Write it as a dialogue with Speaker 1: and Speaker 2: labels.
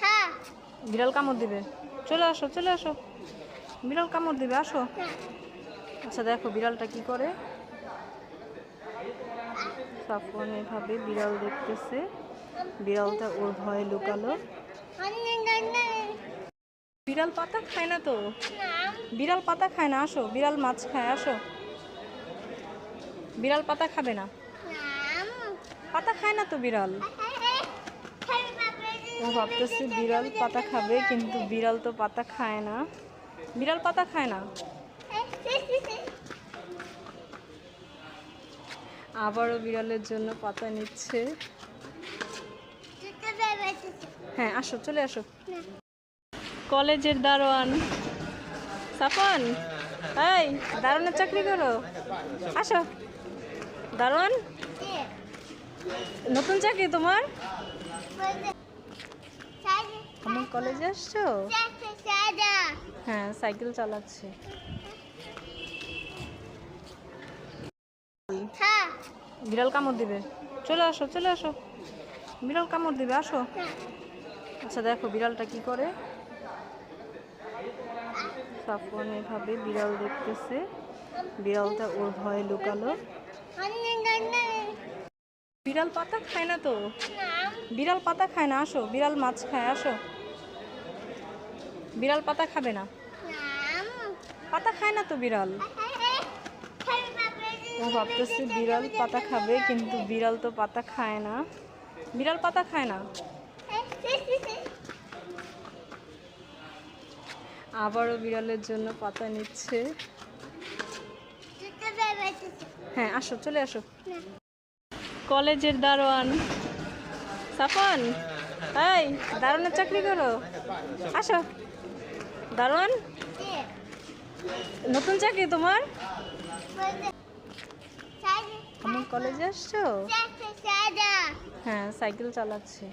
Speaker 1: হ্যাঁ।
Speaker 2: বিড়াল কামড় দিবে, চলে আসো চলে আসো, বিড়াল কামড় দিবে, আসো। আচ্ছা দেখো বিড়ালটা কি করে। সাফওয়ান এভাবে বিড়াল দেখতেছে, বিড়ালটা ওর ভয়ে লুকালো। বিড়াল পাতা খায় না তো, বিড়াল পাতা খায় না, আসো। বিড়াল মাছ খায়, আসো। বিড়াল পাতা খাবে না, পাতা খায় না তো বিড়াল। ও ভাবতেছে বিড়াল পাতা খাবে, কিন্তু বিড়াল তো পাতা খায় না, বিড়াল পাতা খায় না। আবারও বিড়ালের জন্য পাতা নিচ্ছে। হ্যাঁ আসো চলে আসো। কলেজের দারোয়ান সাফন, এই দারোয়ানের চাকরি করো, আসো। দারোয়ান, নতুন চাকরি তোমার? আমার কলেজে আসছো? হ্যাঁ সাইকেল চালাচ্ছে। বিড়াল কামড় দিবে, চলে আসো চলে আসো, বিড়াল কামড় দিবে, আসো। আচ্ছা দেখো বিড়ালটা কি করে। সাফওয়ান এভাবে বিড়াল দেখতেছে, বিড়ালটা ওর ভয়ে লুকালো। বিড়াল পাতা খায় না তো, বিড়াল পাতা খায় না, আসো। বিড়াল মাছ খায়, আসো। বিড়াল পাতা খাবে না, পাতা খায় না তো বিড়াল। ও ভাবতেছে বিড়াল পাতা খাবে, কিন্তু বিড়াল তো পাতা খায় না, বিড়াল পাতা খায় না। আবারও বিড়ালের জন্য পাতা নিচ্ছে। হ্যাঁ আসো চলে আসো। কলেজের দারোয়ান সাফন, এই দারোয়ানের চাকরি করো, আসো। দারোয়ান, নতুন চাকরি তোমার? আমার কলেজে আসছো? হ্যাঁ সাইকেল চালাচ্ছে।